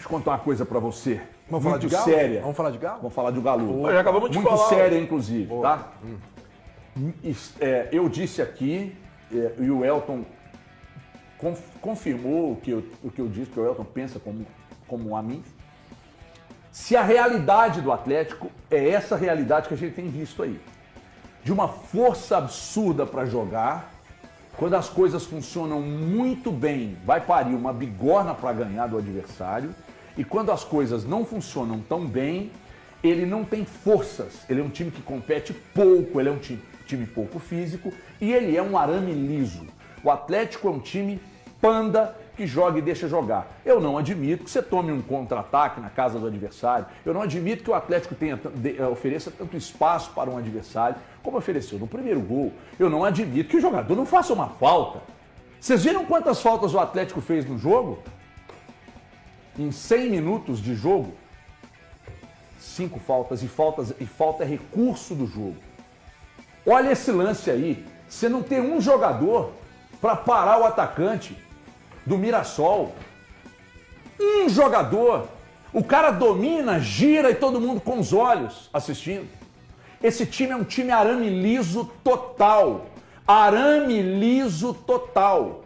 contar uma coisa pra você. Vamos falar de Galo? Séria. Vamos falar de Galo? Vamos falar do Galo. Já acabamos de muito falar. séria, inclusive, tá? Eu disse aqui, e o Elton confirmou o que eu disse, porque o Elton pensa como a mim. Se a realidade do Atlético é essa realidade que a gente tem visto aí, de uma força absurda para jogar, quando as coisas funcionam muito bem, vai parir uma bigorna para ganhar do adversário, e quando as coisas não funcionam tão bem, ele não tem forças, ele é um time que compete pouco, ele é um time pouco físico, e ele é um arame liso. O Atlético é um time panda que joga e deixa jogar. Eu não admito que você tome um contra-ataque na casa do adversário. Eu não admito que o Atlético ofereça tanto espaço para um adversário como ofereceu no primeiro gol. Eu não admito que o jogador não faça uma falta. Vocês viram quantas faltas o Atlético fez no jogo? Em 100 minutos de jogo, 5 faltas, e falta é recurso do jogo. Olha esse lance aí. Você não tem um jogador para parar o atacante do Mirassol. Um jogador. O cara domina, gira e todo mundo com os olhos assistindo. Esse time é um time arame liso total. Arame liso total.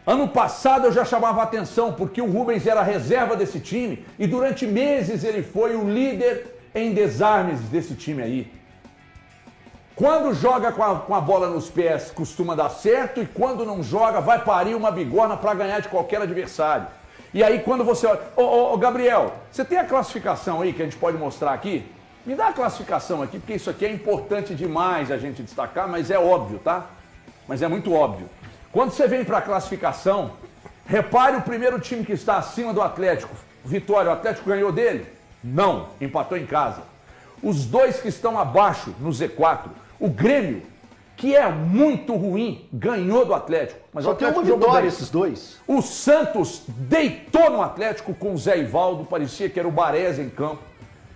Ano passado eu já chamava atenção porque o Rubens era a reserva desse time e durante meses ele foi o líder em desarmes desse time aí. Quando joga com a bola nos pés, costuma dar certo, e quando não joga, vai parir uma bigorna para ganhar de qualquer adversário. E aí quando você olha... Ô, Gabriel, você tem a classificação aí que a gente pode mostrar aqui? Me dá a classificação aqui, porque isso aqui é importante demais a gente destacar, mas é óbvio, tá? Mas é muito óbvio. Quando você vem para a classificação, repare o primeiro time que está acima do Atlético. Vitória, o Atlético ganhou dele? Não, empatou em casa. Os dois que estão abaixo no Z4, o Grêmio, que é muito ruim, ganhou do Atlético. Mas só o Atlético tem uma vitória bem. Esses dois. O Santos deitou no Atlético com o Zé Ivaldo, parecia que era o Baresi em campo,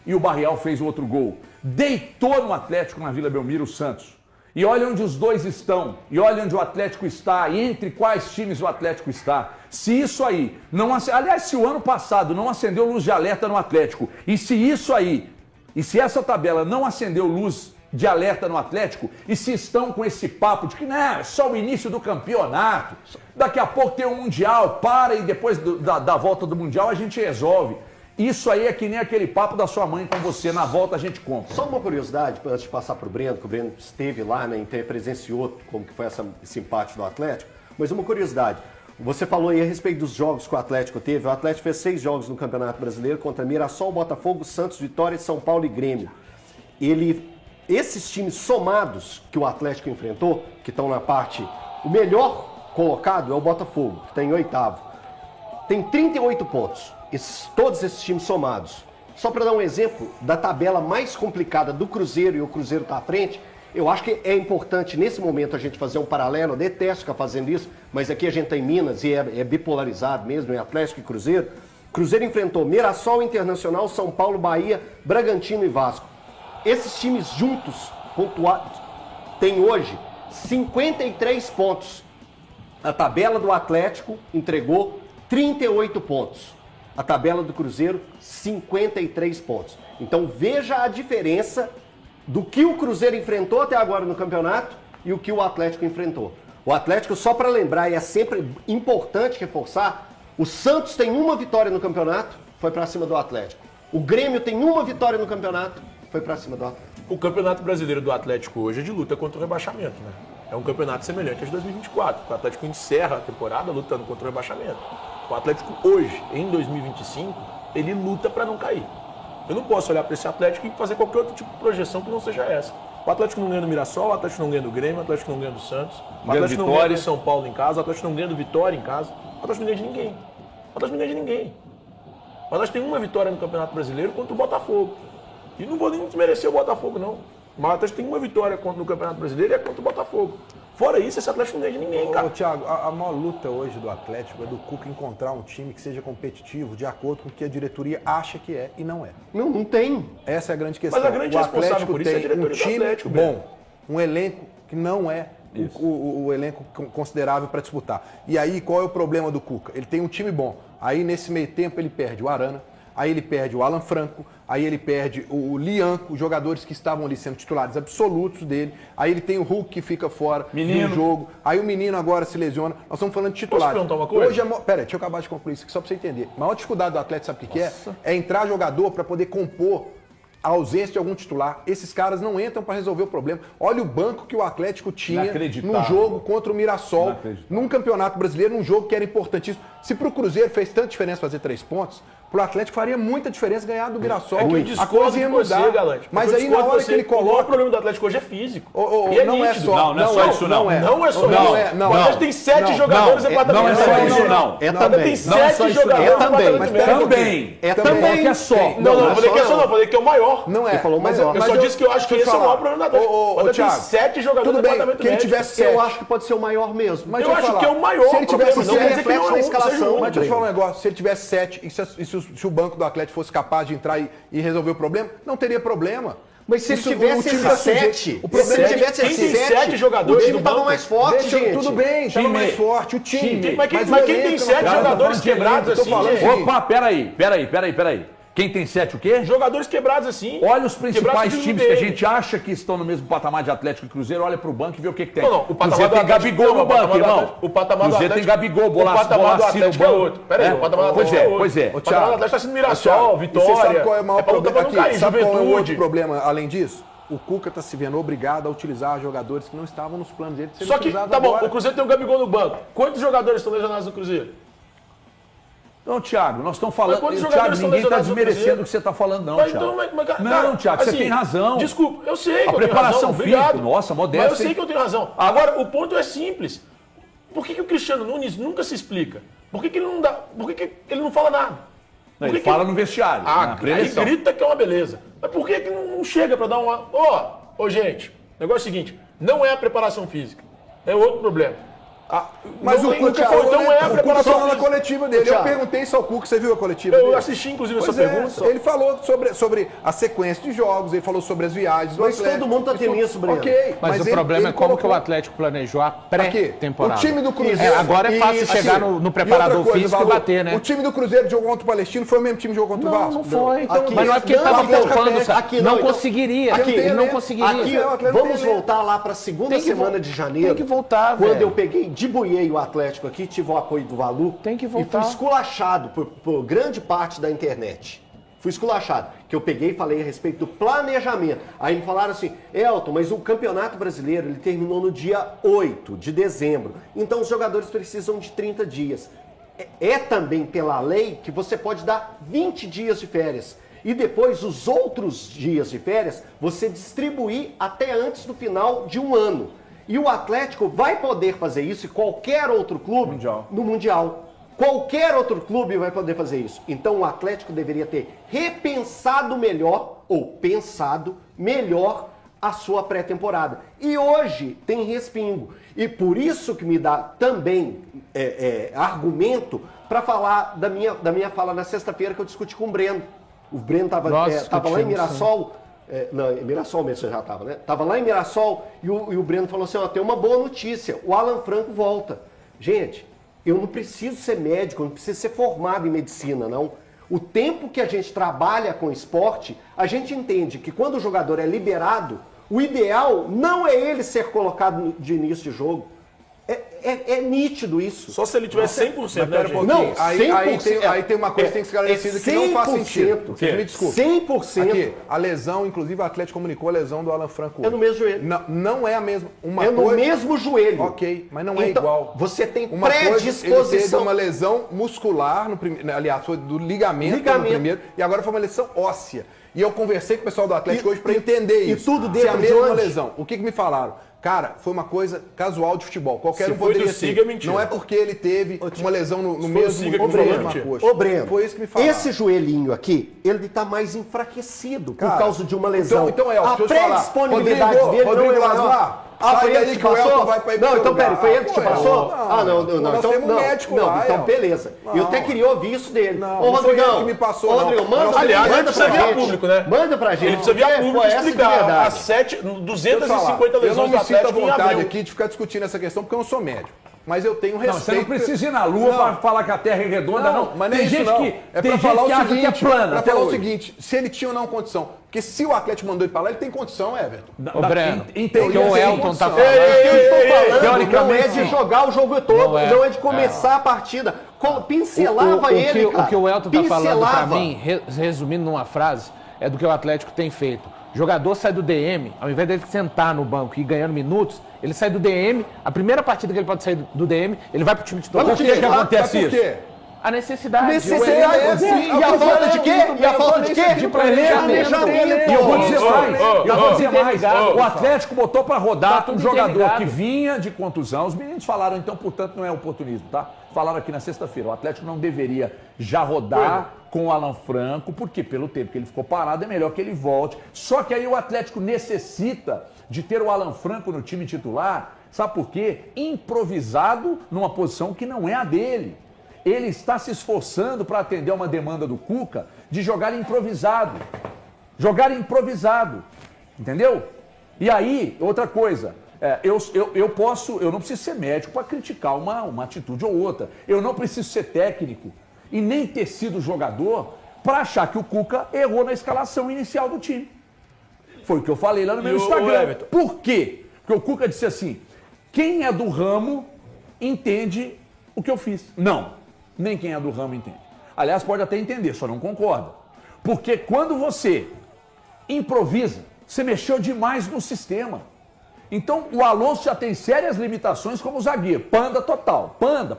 e o Barrial fez o outro gol. Deitou no Atlético na Vila Belmiro o Santos. E olha onde os dois estão, e olha onde o Atlético está, e entre quais times o Atlético está. Se isso aí não... Aliás, se o ano passado não acendeu luz de alerta no Atlético, e se essa tabela não acendeu luz de alerta no Atlético, e se estão com esse papo de que não, é só o início do campeonato, daqui a pouco tem um Mundial, para e depois da volta do Mundial a gente resolve. Isso aí é que nem aquele papo da sua mãe com você, na volta a gente compra. Só uma curiosidade, antes de passar para o Breno, que o Breno esteve lá, né, presenciou como que foi esse empate do Atlético, mas uma curiosidade, você falou aí a respeito dos jogos que o Atlético teve, o Atlético fez 6 jogos no Campeonato Brasileiro contra Mirassol, Botafogo, Santos, Vitória, São Paulo e Grêmio. Esses times somados que o Atlético enfrentou, que estão na parte, o melhor colocado é o Botafogo, que está em 8º, tem 38 pontos. Todos esses times somados. Só para dar um exemplo da tabela mais complicada do Cruzeiro, e o Cruzeiro está à frente, eu acho que é importante nesse momento a gente fazer um paralelo, eu detesto ficar fazendo isso, mas aqui a gente está em Minas e é bipolarizado mesmo, é Atlético e Cruzeiro. Cruzeiro enfrentou Mirassol, Internacional, São Paulo, Bahia, Bragantino e Vasco. Esses times juntos têm hoje 53 pontos. A tabela do Atlético entregou 38 pontos. A tabela do Cruzeiro, 53 pontos. Então veja a diferença do que o Cruzeiro enfrentou até agora no campeonato e o que o Atlético enfrentou. O Atlético, só para lembrar, e é sempre importante reforçar, o Santos tem uma vitória no campeonato, foi para cima do Atlético. O Grêmio tem uma vitória no campeonato, foi para cima do Atlético. O Campeonato Brasileiro do Atlético hoje é de luta contra o rebaixamento, né? É um campeonato semelhante ao de 2024. O Atlético encerra a temporada lutando contra o rebaixamento. O Atlético hoje, em 2025, ele luta para não cair. Eu não posso olhar para esse Atlético e fazer qualquer outro tipo de projeção que não seja essa. O Atlético não ganha do Mirassol, o Atlético não ganha do Grêmio, o Atlético não ganha do Santos, o Atlético não ganha do São Paulo em casa, o Atlético não ganha do Vitória em casa, o Atlético não ganha de ninguém. O Atlético não ganha de ninguém. O Atlético tem uma vitória no Campeonato Brasileiro contra o Botafogo. E não vou nem desmerecer o Botafogo, não. Mas o Atlético tem uma vitória no Campeonato Brasileiro e é contra o Botafogo. Fora isso, esse Atlético não ganha de ninguém, cara. Ô, Thiago, a maior luta hoje do Atlético é do Cuca encontrar um time que seja competitivo de acordo com o que a diretoria acha que é e não é. Não tem. Essa é a grande questão. Mas a grande responsável por isso é a diretoria um time do Atlético, bom, um elenco que não é o elenco considerável para disputar. E aí, qual é o problema do Cuca? Ele tem um time bom. Aí, nesse meio tempo, ele perde o Arana, aí ele perde o Alan Franco, aí ele perde o Lian, os jogadores que estavam ali sendo titulares absolutos dele. Aí ele tem o Hulk que fica fora do jogo. Aí o menino agora se lesiona. Nós estamos falando de titulares. Posso perguntar uma coisa? Hoje Pera, deixa eu acabar de concluir isso aqui só para você entender. A maior dificuldade do Atlético, sabe o que é? É entrar jogador para poder compor a ausência de algum titular. Esses caras não entram para resolver o problema. Olha o banco que o Atlético tinha no jogo contra o Mirassol, num campeonato brasileiro, num jogo que era importantíssimo. Se pro Cruzeiro fez tanta diferença fazer 3 pontos, pro Atlético faria muita diferença ganhar do Mirassol. A coisa ia mudar. Mas aí na hora que ele coloca... O maior problema do Atlético hoje é físico. Não é só. Não é só isso, não. Não é só isso. O Atlético tem 7 jogadores em departamento Não é só isso, não. É também. Tem 7 jogadores em departamento médico. Também. É também. Que é só. Não falei que é só não. Falei que é o maior. Não é. Você falou Mas Eu só disse que eu acho que esse é o maior problema do Atlético. O Atlético tem 7 jogadores no departamento que ele médico. tivesse Eu acho que pode ser o maior mesmo. Mas Eu acho que é o maior se ele tivesse problema. Não quer dizer que não é na escalação. Mas deixa eu te falar um negócio, se ele tivesse 7 e se o banco do Atlético fosse capaz de entrar e resolver o problema, não teria problema. Mas se ele Isso, tivesse o time esses tá sujeito. 7, O problema se ele é tivesse quem esses tem 7 jogadores o time no tava banco? mais forte, gente. Tudo bem, tava mais forte, o time. Mas quem o tem elenco 7 não- jogadores quebrados eu tô assim, falando gente? Opa, peraí. Quem tem 7 o quê? Jogadores quebrados assim. Olha os principais quebrados times que a gente acha que estão no mesmo patamar de Atlético e Cruzeiro, olha pro banco e vê o que tem. Não, o patamar Cruzeiro do tem Atlético- Gabigol não, no banco, irmão. O patamar do Cruzeiro tem Atlético- Gabigol, o patamar do Bolacina no Atlético é banco. outro. Peraí, o patamar do Atlético é outro. Pois é. O patamar do Atlético tá sendo Mirassol, Thiago, Vitória. e você sabe qual é o maior pra lutar problema pra não aqui? cair, Sabe qual é o outro Juventude. problema além disso? O Cuca está se vendo obrigado a utilizar jogadores que não estavam nos planos dele. Só que, tá bom, o Cruzeiro tem o Gabigol no banco. Quantos jogadores estão lesionados no Cruzeiro? Não, Thiago, nós estamos falando. Mas quantos Thiago, jogadores ninguém estão está lesionados no desmerecendo Cruzeiro? o que você está falando, não, Mas Thiago. então, mas, cara, Não, Thiago, você assim, tem razão. Desculpa, eu sei que A eu tenho preparação razão. Obrigado. física, nossa, modéstia, Mas eu sei hein? que eu tenho razão. Agora, o ponto é simples. Por que o Cristiano Nunes nunca se explica? Por que ele não dá? Por que ele não fala nada? Por Ele que fala no vestiário. na aí preleção. grita que é uma beleza. Mas por que não chega para dar uma... Ô, gente, o negócio é o seguinte, não é a preparação física, é outro problema. Mas Não o tem- Cuca então falou, não é a o Cuca preparação falou na física. coletiva dele. Eu Thiago. perguntei isso ao Cuca, você viu a coletiva Eu dele? assisti, inclusive, Pois essa pergunta. Ele falou sobre a sequência de jogos, ele falou sobre as viagens do Mas Atlético. todo mundo tá tendo isso, Breno. Ok, Mas o ele- problema ele é como que o colocou- Atlético planejou a Aqui, pré-temporada. o time do Cruzeiro... Agora é fácil Isso, chegar aqui. no E preparador outra coisa, físico e Valu, bater, né? O time do Cruzeiro jogou contra o Palestino, foi o mesmo time que jogou contra o Vasco? Não foi. Aqui- Mas não é porque ele não, estava Atlético poupando, Paranaense, sabe? aqui Não não, então- conseguiria. Aqui, Ele não né? conseguiria. Aqui, o Atlético vamos tem, né? voltar lá para a segunda Tem que semana de janeiro. tem que voltar, Quando velho. eu peguei, debuiei o Atlético aqui, tive o apoio do Valu. Tem que E voltar. fui esculachado por grande parte da internet. Fui esculachado. Que eu peguei e falei a respeito do planejamento. Aí me falaram assim, Elton, mas o Campeonato Brasileiro ele terminou no dia 8 de dezembro. Então os jogadores precisam de 30 dias. É também pela lei que você pode dar 20 dias de férias. E depois os outros dias de férias você distribuir até antes do final de um ano. E o Atlético vai poder fazer isso e qualquer outro clube no Mundial. Qualquer outro clube vai poder fazer isso. Então o Atlético deveria ter repensado melhor, ou pensado melhor, a sua pré-temporada. E hoje tem respingo. E por isso que me dá também argumento para falar da minha fala na sexta-feira que eu discuti com o Breno. O Breno estava lá em discutimos, Mirassol. Não, em Mirassol mesmo você já estava, né? Estava lá em Mirassol e o Breno falou assim, ó, tem uma boa notícia, o Alan Franco volta. Gente, eu não preciso ser médico, não preciso ser formado em medicina, não. O tempo que a gente trabalha com esporte, a gente entende que quando o jogador é liberado, o ideal não é ele ser colocado de início de jogo. É nítido isso. Só se ele tivesse 100%, Mas né, pera um gente? pouquinho. Não, Aí tem uma coisa que tem que ser esclarecida que não faz sentido. Você me desculpa. 100%. Aqui, a lesão, inclusive o Atlético comunicou a lesão do Alan Franco hoje. É no mesmo joelho. Não é a mesma. É no mesmo joelho. Ok, mas não é Então, igual. Você tem Uma coisa, ele teve predisposição. uma lesão muscular, aliás, foi do ligamento no primeiro, e agora foi uma lesão óssea. E eu conversei com o pessoal do Atlético hoje para entender e isso. tudo Se dentro é a de mesma onde? lesão. O que me falaram? Cara, foi uma coisa casual de futebol. Qualquer Se um foi poderia do ser. Siga, é mentira. Não é porque ele teve uma lesão no foi mesmo o Siga que na falou, mesma mentira. coxa. Ô, Breno, Foi isso que me falaram. esse joelhinho aqui, ele está mais enfraquecido por Cara, causa de uma lesão. Então a deixa eu te falar. pré-disponibilidade dele Rodrigo não é maior. Lasmar, Ah, foi Sai ele daí que que o passou? Elton vai pra ir pro Não, seu então pera, lugar. foi ele que te Pô, passou? não, Não. nós Então, temos um médico lá, então Elton. beleza. Eu até queria ouvir isso dele. Não, Ô, não foi Rodrigão, ele que me passou, ô, não. Rodrigão, Nós manda temos Aliás, um ele médico precisa pra vir a gente. público, né? Manda pra gente. Ele precisa vir a público Pô, essa que é explicar verdade. as 250 Eu lesões do não me sinto à Atlético em vontade abril. aqui de ficar discutindo essa questão, porque eu não sou médico. Mas eu tenho Não, respeito. você não precisa ir na Lua Não. para falar que a Terra é redonda, não. Mas não é tem isso, gente não. que, É tem pra gente falar que o acha seguinte, que é plana. pra até falar o hoje. seguinte, se ele tinha ou não condição. Porque se o Atlético mandou ele pra lá, ele tem condição, Everton. Ô, Breno, Então, o que o Elton tá falando. O que eu estou falando não é teoricamente, de sim. jogar o jogo todo, Não é. não é de começar a partida. Pincelava ele, cara. O que o Elton tá falando pra Pincelava. mim, resumindo numa frase, é do que o Atlético tem feito. O jogador sai do DM, ao invés dele sentar no banco e ir ganhando minutos, ele sai do DM, a primeira partida que ele pode sair do DM, ele vai pro time titular. Por que acontece isso? A necessidade. Necessidade. E a falta de quê? E a falta de quê? De planejamento. E eu vou dizer mais. Eu vou dizer mais. interligado. O Atlético botou para rodar Tá um tudo jogador interligado. que vinha de contusão. Os meninos falaram, então, portanto, não é oportunismo, tá? Falaram aqui na sexta-feira. O Atlético não deveria já rodar com o Alan Franco, porque pelo tempo que ele ficou parado, é melhor que ele volte. Só que aí o Atlético necessita de ter o Alan Franco no time titular, sabe por quê? Improvisado numa posição que não é a dele. Ele está se esforçando para atender uma demanda do Cuca de jogar improvisado. Jogar improvisado. Entendeu? E aí, outra coisa, eu não preciso ser médico para criticar uma atitude ou outra. Eu não preciso ser técnico e nem ter sido jogador para achar que o Cuca errou na escalação inicial do time. Foi o que eu falei lá no meu E o Instagram. Everton? Por quê? Porque o Cuca disse assim, quem é do ramo entende o que eu fiz. Não, nem quem é do ramo entende. Aliás, pode até entender, só não concorda. Porque quando você improvisa, você mexeu demais no sistema. Então, o Alonso já tem sérias limitações como zagueiro. Panda total. Panda,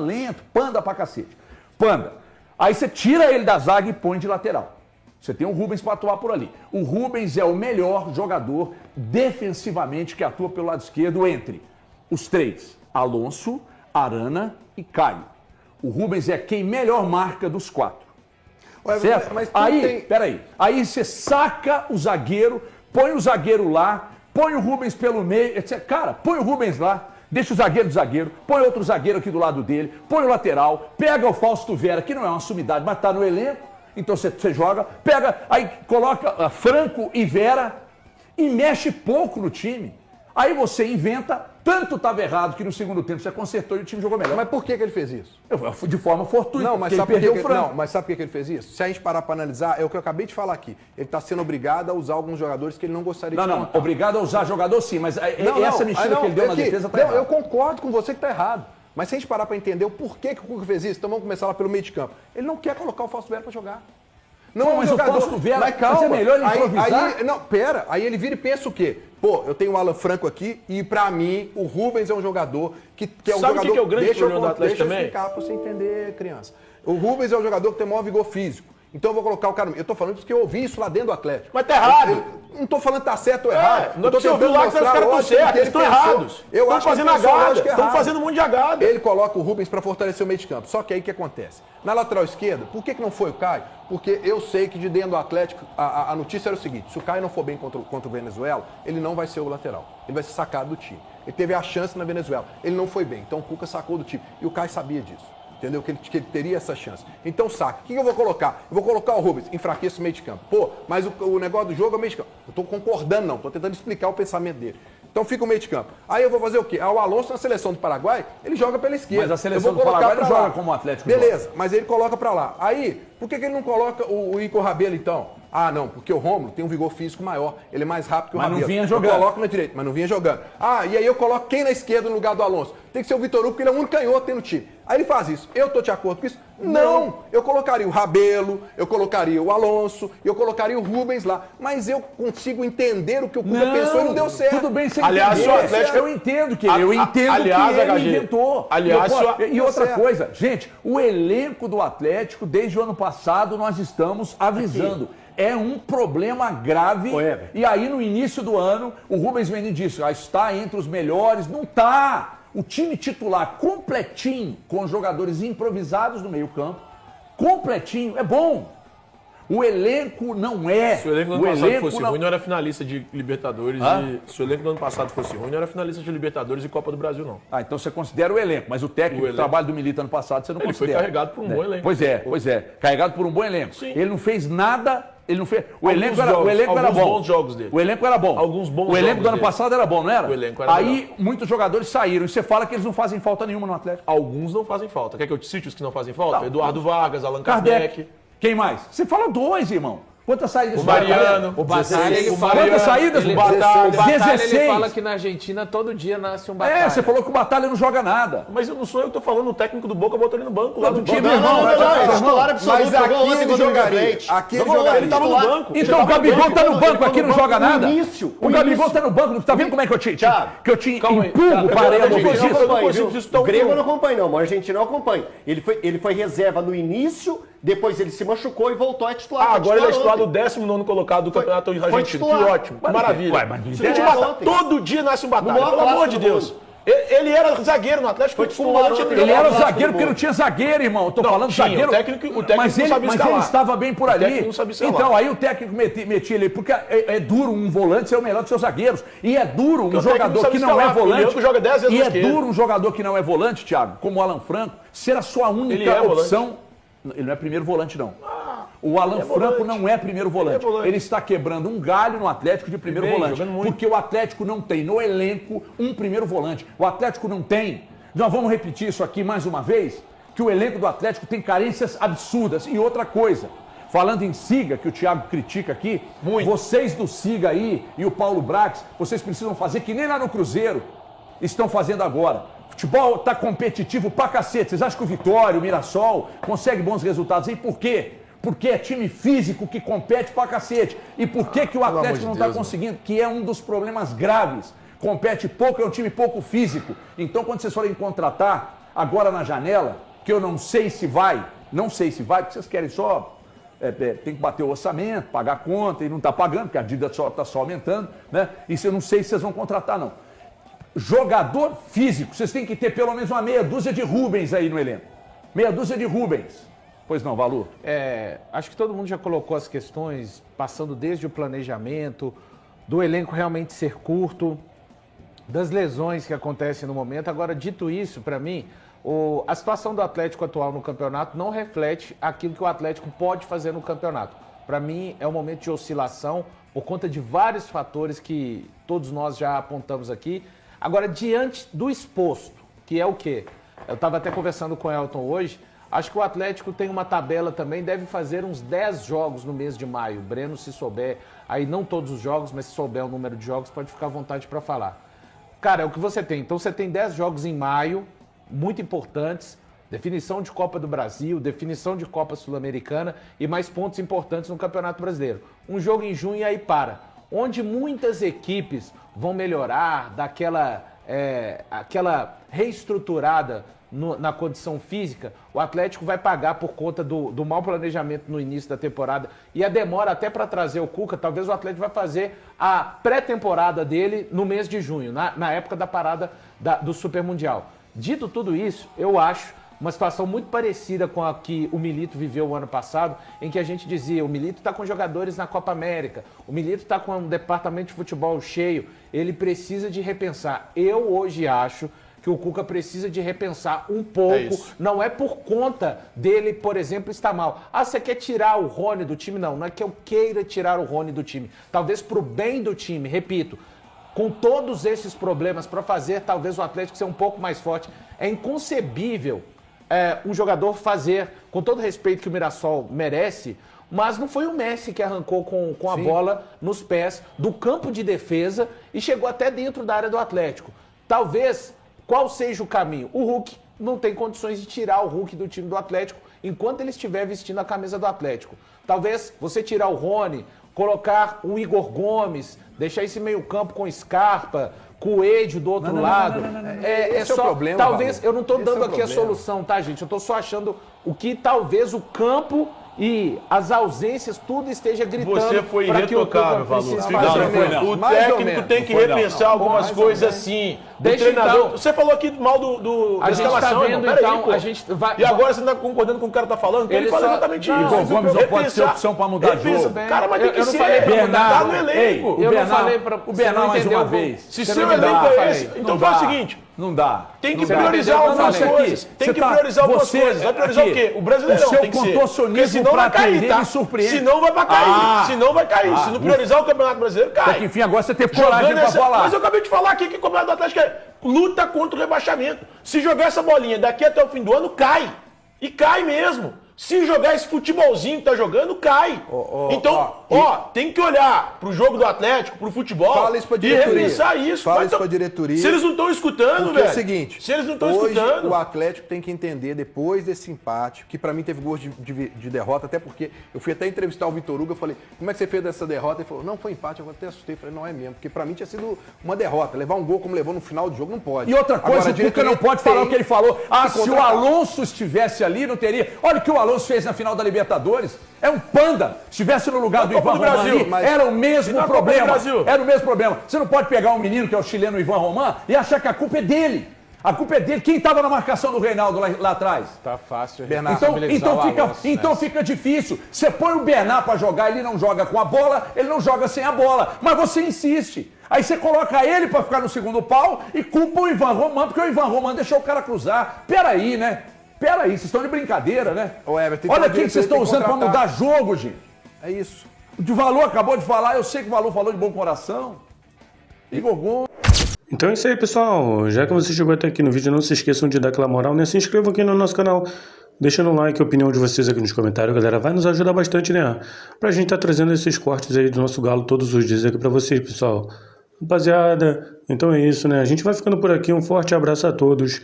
lento, panda pra cacete. Panda. Aí você tira ele da zaga e põe de lateral. Você tem o Rubens para atuar por ali. O Rubens é o melhor jogador defensivamente que atua pelo lado esquerdo entre os três. Alonso, Arana e Caio. O Rubens é quem melhor marca dos quatro. Ué, Certo? mas tu Aí, tem- peraí. Aí você saca o zagueiro, põe o zagueiro lá, põe o Rubens pelo meio, etc. Cara, põe o Rubens lá, deixa o zagueiro do zagueiro, põe outro zagueiro aqui do lado dele, põe o lateral, pega o Fausto Vera, que não é uma sumidade, mas tá no elenco, então você joga, pega, aí coloca Franco e Vera e mexe pouco no time. Aí você inventa, tanto estava errado que no segundo tempo você consertou e o time jogou melhor. Mas por que ele fez isso? De forma fortuita, Não, mas porque sabe ele por perdeu que o Franco. não, mas sabe por que ele fez isso? Se a gente parar para analisar, é o que eu acabei de falar aqui. Ele está sendo obrigado a usar alguns jogadores que ele não gostaria Não, de não, contar. obrigado a usar jogador sim, mas Não, essa não, mexida que ele deu na defesa tá errada. Eu concordo com você que tá errado. Mas se a gente parar para entender o porquê que o Cuca fez isso, então vamos começar lá pelo meio de campo. Ele não quer colocar o Fausto Vera para jogar. Não, Pô, é um mas o jogador. Fausto Vera, Mas calma. mas é melhor ele improvisar? Aí, não, pera. Aí ele vira e pensa o quê? Pô, eu tenho o Alan Franco aqui e pra mim o Rubens é um jogador que é um Sabe o jogador... que é o grande Deixa eu problema do Atlético deixa eu também? explicar pra você entender, criança. O Rubens é um jogador que tem maior vigor físico. Então eu vou colocar o cara... Eu tô falando isso porque eu ouvi isso lá dentro do Atlético. Mas tá errado. Eu não tô falando que tá certo ou errado. Não Eu tô é você ouviu tentando lá que os mostrar caras a estão lógica certos, que eles ele estão pensou. errados. Eu Estão acho que fazendo ele pensou a agada, lógica estão errada. fazendo um monte de agada. Ele coloca o Rubens para fortalecer o meio de campo. Só que aí o que acontece? Na lateral esquerda, por que não foi o Caio? Porque eu sei que de dentro do Atlético, a notícia era o seguinte: se o Caio não for bem contra o Venezuela, ele não vai ser o lateral. Ele vai ser sacado do time. Ele teve a chance na Venezuela. Ele não foi bem. Então o Cuca sacou do time. E o Caio sabia disso. Entendeu? Que ele teria essa chance. Então saca. O que eu vou colocar? Eu vou colocar o Rubens, enfraqueça o meio de campo. Pô, mas o negócio do jogo é o meio de campo. Eu tô concordando, não. Tô tentando explicar o pensamento dele. Então fica o meio de campo. Aí eu vou fazer o quê? O Alonso na seleção do Paraguai, ele joga pela esquerda. Mas a seleção Eu vou do Paraguai colocar não pra joga lá. como o Atlético Beleza, mas ele coloca pra lá. Aí, por que ele não coloca o Igor Rabelo então? Ah, não, porque o Rômulo tem um vigor físico maior. Ele é mais rápido que o Mas não Rabelo. vinha jogando. Eu coloco na direita, mas não vinha jogando. Ah, e aí eu coloco quem na esquerda no lugar do Alonso? Tem que ser o Vitor Hugo, porque ele é o único canhoto que tem no time. Aí ele faz isso. Eu tô de acordo com isso? Não. Eu colocaria o Rabelo, eu colocaria o Alonso, eu colocaria o Rubens lá. Mas eu consigo entender o que o Cuca pensou e não deu certo. Tudo bem, você Aliás, entender. o Atlético- Eu entendo que eu entendo aliás, que ele HG, inventou. aliás, E outra certo. coisa, gente, o elenco do Atlético, desde o ano passado, nós estamos avisando. É um problema grave. Ô, Ever. E aí, no início do ano, o Rubens Menin disse, está entre os melhores. Não está. O time titular completinho, com jogadores improvisados no meio campo, completinho, é bom. O elenco não é. Se o elenco do ano passado fosse ruim, não era finalista de Libertadores. Se o elenco do ano passado fosse ruim, não era finalista de Libertadores e Copa do Brasil, não. Ah, então você considera o elenco, mas o técnico, o trabalho do Milito ano passado, você não considera. Ele foi carregado por um bom elenco. Pois é. Carregado por um bom elenco. Sim. Ele não fez nada. Ele não fez. O elenco era bom. Alguns bons jogos dele. O elenco era bom. Alguns bons O elenco jogos do ano dele. passado era bom, não era? O elenco era Aí muitos jogadores saíram. E você fala que eles não fazem falta nenhuma no Atlético. Alguns não fazem falta. Quer que eu te cite os que não fazem falta? Não. Eduardo Vargas, Allan Kardec. Kardec. Quem mais? Você fala 2, irmão. Quantas saídas? O Mariano. O Batalha, ele fala... Quantas saídas? Ele, O Batalha. o Batalha, 16. ele fala que na Argentina todo dia nasce um Batalha. Você falou que o Batalha não joga nada. Mas eu não sou eu que tô falando, o técnico do Boca botou ele no banco lá do time. Não, é titular absoluto, Mas jogou aqui ontem ele contra o River jogaria. Plate. Aqui ele Jogou ontem, jogaria. ele tava no banco. Então o Gabigol tá no banco aqui, não joga nada? O Gabigol tá no banco, tá vendo como é que eu te empurro para a O Grêmio eu não acompanho, não. O Argentina eu acompanho. Ele foi reserva no início, depois ele se machucou e voltou a titular. Agora ele é titular do 19º colocado do Campeonato Argentino. Que titular. ótimo, que maravilha. mas Se a gente mata, todo dia nasce um Batalha, pelo amor de Deus. Ele era zagueiro no Atlético, foi titular. Ele era zagueiro porque não tinha zagueiro, irmão. Eu tô falando tinha, zagueiro. o técnico mas não sabia ele escalar. estava bem por O ali. técnico não sabia escalar. Então aí o técnico metia ele, porque é duro um volante ser o melhor dos seus zagueiros. E é duro um jogador que não é volante. Joga 10 vezes E é mais que ele. duro um jogador que não é volante, Thiago, como o Alan Franco, ser a sua única opção. Ele não é primeiro volante, não. O Alan Franco não é primeiro volante. Ele está quebrando um galho no Atlético de primeiro volante. Porque o Atlético não tem no elenco um primeiro volante. O Atlético não tem. Nós vamos repetir isso aqui mais uma vez, que o elenco do Atlético tem carências absurdas. E outra coisa, falando em Siga, que o Thiago critica aqui, vocês do Siga aí e o Paulo Brax, vocês precisam fazer que nem lá no Cruzeiro estão fazendo agora. Futebol tá competitivo pra cacete. Vocês acham que o Vitória, o Mirassol, consegue bons resultados aí? Por quê? Porque é time físico que compete pra cacete. E por que que o Atlético não tá conseguindo? Que é um dos problemas graves. Compete pouco, é um time pouco físico. Então, quando vocês forem contratar, agora na janela, que eu não sei se vai, porque vocês querem só... tem que bater o orçamento, pagar a conta, e não tá pagando, porque a dívida tá só aumentando, né? Isso eu não sei se vocês vão contratar, não. Jogador físico, vocês têm que ter pelo menos uma meia dúzia de Rubens aí no elenco. Meia dúzia de Rubens. Pois não, Valu? Acho que todo mundo já colocou as questões, passando desde o planejamento, do elenco realmente ser curto, das lesões que acontecem no momento. Agora, dito isso, para mim, a situação do Atlético atual no campeonato não reflete aquilo que o Atlético pode fazer no campeonato. Para mim, é um momento de oscilação por conta de vários fatores que todos nós já apontamos aqui. Agora, diante do exposto, que é o quê? Eu estava até conversando com o Elton hoje, acho que o Atlético tem uma tabela também, deve fazer uns 10 jogos no mês de maio. O Breno, se souber, aí não todos os jogos, mas se souber o número de jogos, pode ficar à vontade para falar. Cara, é o que você tem. Então você tem 10 jogos em maio, muito importantes, definição de Copa do Brasil, definição de Copa Sul-Americana e mais pontos importantes no Campeonato Brasileiro. Um jogo em junho e aí para. Onde muitas equipes vão melhorar, dar aquela reestruturada na condição física, o Atlético vai pagar por conta do mau planejamento no início da temporada e a demora até para trazer o Cuca. Talvez o Atlético vai fazer a pré-temporada dele no mês de junho, na época da parada do Super Mundial. Dito tudo isso, eu acho uma situação muito parecida com a que o Milito viveu o ano passado, em que a gente dizia, o Milito está com jogadores na Copa América, o Milito está com um departamento de futebol cheio, ele precisa de repensar. Eu hoje acho que o Cuca precisa de repensar um pouco, não é por conta dele, por exemplo, estar mal. Você quer tirar o Rony do time? Não é que eu queira tirar o Rony do time. Talvez para o bem do time, repito, com todos esses problemas para fazer talvez o Atlético ser um pouco mais forte. É inconcebível um jogador fazer, com todo o respeito que o Mirassol merece, mas não foi o Messi que arrancou com a bola nos pés do campo de defesa e chegou até dentro da área do Atlético. Talvez... Qual seja o caminho? O Hulk não tem condições de tirar o Hulk do time do Atlético enquanto ele estiver vestindo a camisa do Atlético. Talvez você tirar o Rony, colocar o Igor Gomes, deixar esse meio campo com Scarpa, Coelho do outro lado. Esse é o problema, talvez, Valor. eu não estou Esse dando é o aqui a problema. solução, tá, gente? Eu estou só achando o que talvez o campo e as ausências, tudo esteja gritando. Você foi pra que o irretocável, Cuca Valu. precise Não, fazer. não foi não. O Mais ou técnico menos. tem que Não foi não. repensar algumas mais ou coisas menos. assim. Do Deixa, treinador. então. Você falou aqui mal da A gente tá escalação, vendo, irmão. Peraí, então, pô. a gente vai... E agora você não tá concordando com o que o cara tá falando? Então ele Ele fala só- exatamente Não, isso. Igor Gomes não pode ser Repensar. opção pra mudar Repensa. jogo. Cara, mas tem Eu que não ser. falei pra mudar. Tá no elenco. o Eu não Bernard, falei pra- o você Bernard não mais entendeu, uma vou- vez. Se Você seu não elenco dá, é falei. esse, então Não faz o dá. seguinte. Não dá. Tem que Não dá. priorizar Não, algumas não, coisas. Tem que priorizar algumas coisas. Vai priorizar o quê? O Brasileirão O seu tem que ser. contorcionismo Porque senão pra vai cair, atender tá? me surpreende. Senão vai pra cair. Ah. Senão vai cair. Se não priorizar o Campeonato Brasileiro, Até cai. que enfim, agora você teve coragem pra falar. Mas eu acabei de falar aqui que o Campeonato do Atlético é luta contra o rebaixamento. Se jogar essa bolinha daqui até o fim do ano, cai. E cai mesmo. Se jogar esse futebolzinho que tá jogando, cai. Então, tem que olhar pro jogo do Atlético, pro futebol Fala isso pra e diretoria. repensar isso. Fala Mas isso pra diretoria. Se eles não estão escutando, Porque velho. é o seguinte, Se eles não estão hoje escutando. o Atlético tem que entender, depois desse empate, que pra mim teve gosto de derrota, até porque eu fui até entrevistar o Vitor Hugo, eu falei, como é que você fez dessa derrota? Ele falou, não, foi empate, eu até assustei, eu falei, não é mesmo, porque pra mim tinha sido uma derrota, levar um gol como levou no final do jogo, não pode. E outra coisa, Agora, a o Cuca diretoria não pode falar tem o que ele falou. Ah, que se o contratar. Alonso estivesse ali, não teria. Olha o que o Alonso fez na final da Libertadores. É um panda. Se estivesse no lugar do Copa Ivan do Brasil, Romani, mas- era o E mesmo na Copa do problema. Brasil? Era o mesmo problema. Você não pode pegar um menino que é o chileno Ivan Roman e achar que a culpa é dele. A culpa é dele. Quem estava na marcação do Reinaldo lá atrás? Tá fácil. Bernardo, Então fica difícil. Você põe o Bernard para jogar, ele não joga com a bola, ele não joga sem a bola. Mas você insiste. Aí você coloca ele para ficar no segundo pau e culpa o Ivan Roman, porque o Ivan Roman deixou o cara cruzar. Peraí, né? Peraí, vocês estão de brincadeira, né? Ô, Everton, Olha então quem que vocês estão tem que usando para contratar. mudar jogo, gente. É isso. O de Valor acabou de falar, eu sei que o Valor falou de bom coração. Igor Gomes. Então é isso aí, pessoal. Já que você chegou até aqui no vídeo, não se esqueçam de dar aquela moral, né? Se inscrevam aqui no nosso canal, deixando um like, a opinião de vocês aqui nos comentários, galera. Vai nos ajudar bastante, né? Pra gente tá trazendo esses cortes aí do nosso galo todos os dias aqui pra vocês, pessoal. Rapaziada, então é isso, né? A gente vai ficando por aqui. Um forte abraço a todos.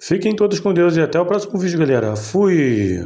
Fiquem todos com Deus e até o próximo vídeo, galera. Fui!